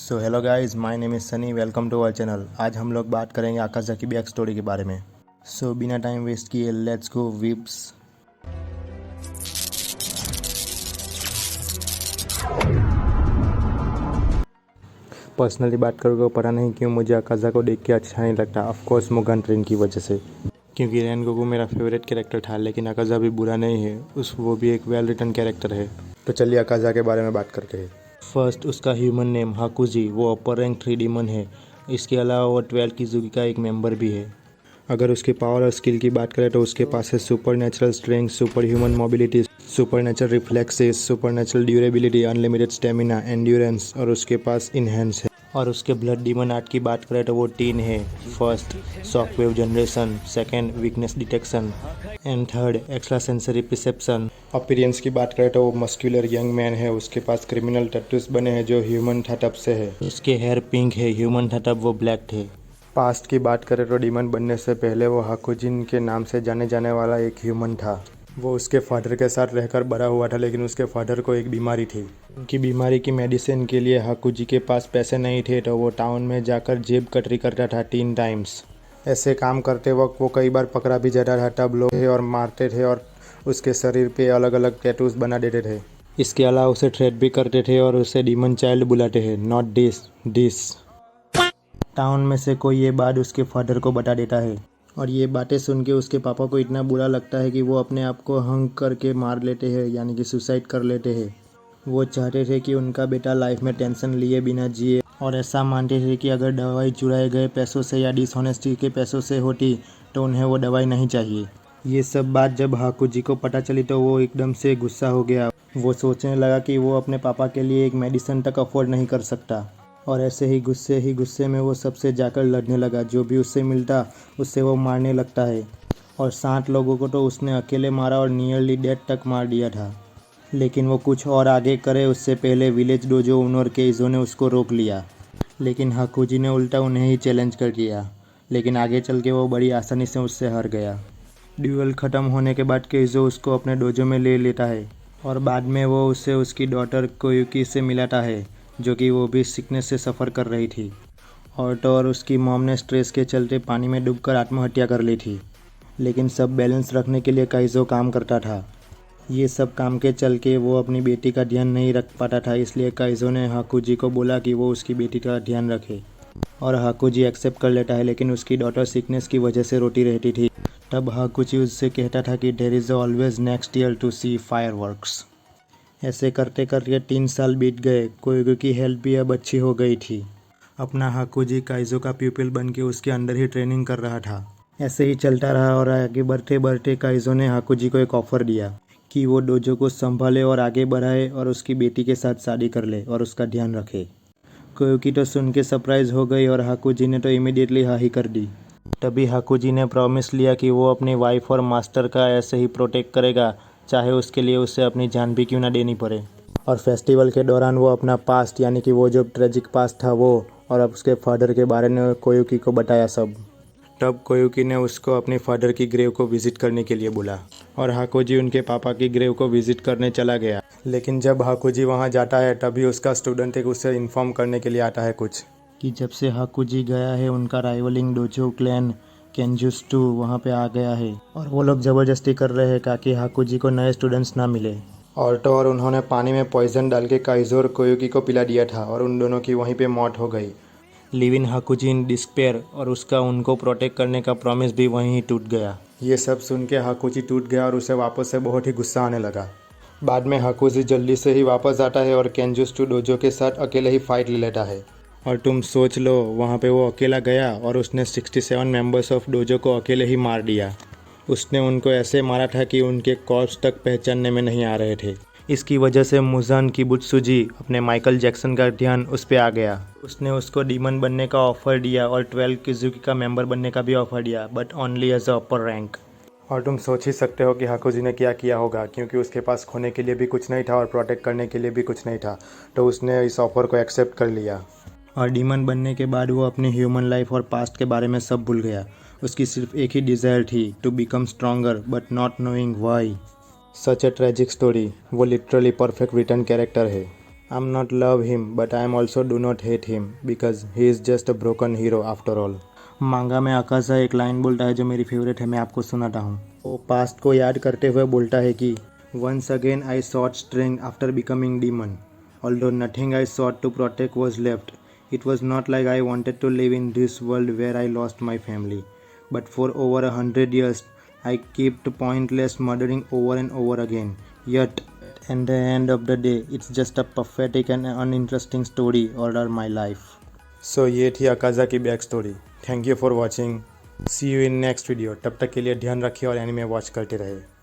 So hello guys, my name is Sunny. Welcome to our channel. आज हम लोग बात करेंगे आकाज़ाकी बैक स्टोरी के बारे में। सो बिना टाइम वेस्ट किए लेट्स गो विप्स। पर्सनली बात करोगे तो पता नहीं क्यों मुझे आकाज़ा को देख के अच्छा नहीं लगता। ऑफ कोर्स मुगन ट्रेन की वजह से, क्योंकि रेनगोकू मेरा फेवरेट कैरेक्टर था। लेकिन आकाज़ा भी बुरा नहीं है, वो भी एक वेल रिटन कैरेक्टर है। तो चलिए आकाज़ा के बारे में बात करते हैं। फर्स्ट, उसका ह्यूमन नेम हाकुजी, वो अपर रैंक 3 डीमन है। इसके अलावा वो 12 किज़ुकी का एक मेंबर भी है। अगर उसके पावर और स्किल की बात करें तो उसके पास है super natural strength, super human mobility, super natural reflexes, super natural durability, unlimited stamina, endurance और उसके पास इनहेंस है। और उसके ब्लड डीमन आर्ट की बात करें तो वो 3 है। First, shockwave generation, second, weakness detection and third, extra sensory perception. Appearance की बात करें तो वो मस्क्यूलर यंग मैन है। उसके पास क्रिमिनल टैटूज बने हैं जो ह्यूमन था तब से है। उसके हेयर पिंक है, ह्यूमन था तब वो ब्लैक थे। पास्ट की बात करें तो डीमन बनने से पहले वो हाकुजिन के नाम से जाने जाने वाला एक ह्यूमन था। वो उसके फादर के साथ रहकर बड़ा हुआ था, लेकिन उसके फादर को एक बीमारी थी। उनकी बीमारी की मेडिसिन के लिए हाकुजी के पास पैसे नहीं थे, तो वो टाउन में जाकर जेब कतरी करता था 3 टाइम्स। ऐसे काम करते वक्त वो कई बार पकड़ा भी जाता था। तब लोग और मारते थे और उसके शरीर पे अलग अलग टैटूज बना देते थे। इसके अलावा उसे थ्रेट भी करते थे और उसे डीमन चाइल्ड बुलाते हैं, नॉट दिस। टाउन में से कोई ये बात उसके फादर को बता देता है और ये बातें सुन के उसके पापा को इतना बुरा लगता है कि वो अपने आप को हंग करके मार लेते हैं, यानी कि सुसाइड कर लेते हैं। वो चाहते थे कि उनका बेटा लाइफ में टेंशन लिए बिना जिए, और ऐसा मानते थे कि अगर दवाई चुराए गए पैसों से या डिसऑनेस्टी के पैसों से होती तो उन्हें वो दवाई नहीं चाहिए। ये सब बात जब हाकुजी को पता चली तो वो एकदम से गुस्सा हो गया। वो सोचने लगा कि वो अपने पापा के लिए एक मेडिसिन तक अफोर्ड नहीं कर सकता, और ऐसे ही गुस्से में वो सबसे जाकर लड़ने लगा। जो भी उससे मिलता उससे वो मारने लगता है, और 7 लोगों को तो उसने अकेले मारा और नियरली डेथ तक मार दिया था। लेकिन वो कुछ और आगे करे उससे पहले विलेज डोजो ओनर के इज़ो ने उसको रोक लिया। लेकिन हाकुजी ने उल्टा उन्हें ही चैलेंज कर दिया, लेकिन आगे चल के वो बड़ी आसानी से उससे हार गया। ड्यूअल ख़त्म होने के बाद केइजो उसको अपने डोजो में ले लेता है, और बाद में वो उसे उसकी डॉटर कोयुकी से मिलाता है, जो कि वो भी सिकनेस से सफ़र कर रही थी। और उसकी मॉम ने स्ट्रेस के चलते पानी में डूबकर आत्महत्या कर ली थी। लेकिन सब बैलेंस रखने के लिए काइजो काम करता था। ये सब काम के चल के वो अपनी बेटी का ध्यान नहीं रख पाता था, इसलिए काइजो ने हाकुजी को बोला कि वो उसकी बेटी का ध्यान रखे, और हाकुजी एक्सेप्ट कर लेता है। लेकिन उसकी डॉटर सिकनेस की वजह से रोती रहती थी। तब हाकुजी उससे कहता था कि there is always next year to see fireworks. ऐसे करते करते 3 साल बीत गए। कोयुकी की हेल्थ भी अब अच्छी हो गई थी। अपना हाकुजी काइजो का प्यूपिल बन के उसके अंदर ही ट्रेनिंग कर रहा था। ऐसे ही चलता रहा, और आगे बढ़ते बढ़ते काइजो ने हाकुजी को एक ऑफ़र दिया कि वो डोजो को संभाले और आगे बढ़ाए और उसकी बेटी के साथ शादी कर ले और उसका ध्यान रखे। कोयुकी तो सुन के सरप्राइज हो गई, और हाकुजी ने तो इमीडिएटली हाँ ही कर दी। तभी हाकुजी ने प्रॉमिस लिया कि वो अपनी वाइफ और मास्टर का ऐसे ही प्रोटेक्ट करेगा, चाहे उसके लिए उसे अपनी जान भी क्यों ना देनी पड़े। और फेस्टिवल के दौरान वो अपना पास्ट, यानी कि वो जो ट्रेजिक पास्ट था वो, और अब उसके फादर के बारे में कोयुकी को बताया सब। तब कोयुकी ने उसको अपने फादर की ग्रेव को विजिट करने के लिए बोला, और हाकुजी उनके पापा की ग्रेव को विजिट करने चला गया। लेकिन जब हाकुजी वहाँ जाता है तभी उसका स्टूडेंट एक उसे इन्फॉर्म करने के लिए आता है कुछ, कि जब से हाकुजी गया है उनका राइवलिंग डोजो क्लैन केंजुस्टू वहाँ पे आ गया है, और वो लोग ज़बरदस्ती कर रहे हैं ताकि हाकुजी को नए स्टूडेंट्स ना मिले। और उन्होंने पानी में पॉइजन डाल के काइजो और कोयुकी को पिला दिया था, और उन दोनों की वहीं पे मौत हो गई। लिविन हाकुजी इन डिस्पेयर, और उसका उनको प्रोटेक्ट करने का प्रॉमिस भी वहीं ही टूट गया। ये सब सुन के हाकुजी टूट गया और उसे वापस से बहुत ही गुस्सा आने लगा। बाद में हाकुजी जल्दी से ही वापस आता है और केंजुस्टू डोजो के साथ अकेले ही फाइट ले लेता है। और तुम सोच लो, वहाँ पे वो अकेला गया और उसने 67 मेंबर्स ऑफ डोजो को अकेले ही मार दिया। उसने उनको ऐसे मारा था कि उनके कॉर्प्स तक पहचानने में नहीं आ रहे थे। इसकी वजह से मुजान किबुत्सुजी अपने माइकल जैक्सन का ध्यान उस पर आ गया। उसने उसको डीमन बनने का ऑफ़र दिया और 12 किज़ुकी का मेंबर बनने का भी ऑफ़र दिया, but only as a upper rank. और तुम सोच ही सकते हो कि हाकुजी ने क्या किया होगा, क्योंकि उसके पास खोने के लिए भी कुछ नहीं था और प्रोटेक्ट करने के लिए भी कुछ नहीं था, तो उसने इस ऑफ़र को एक्सेप्ट कर लिया। और डीमन बनने के बाद वो अपनी ह्यूमन लाइफ और पास्ट के बारे में सब भूल गया। उसकी सिर्फ एक ही डिज़ायर थी, to become stronger but not knowing why. Such a tragic story. वो लिटरली परफेक्ट रिटर्न कैरेक्टर है। I'm not love him, but I am also do not hate him because he is just a broken hero after all. मांगा में आकाशा एक line बोलता है जो मेरी favourite है, मैं आपको सुनाता हूँ। वो पास्ट को याद करते हुए बोलता है कि Once again I sought strength after becoming demon. Although nothing I sought to protect was left, it was not like I wanted to live in this world where I lost my family. But for over 100 years, I kept pointless murdering over and over again. Yet, at the end of the day, it's just a pathetic and uninteresting story all my life. So ये थी Akaza की back story. Thank you for watching. See you in next video. तब तक के लिए ध्यान रखिए और एनिमे वॉच करते रहे।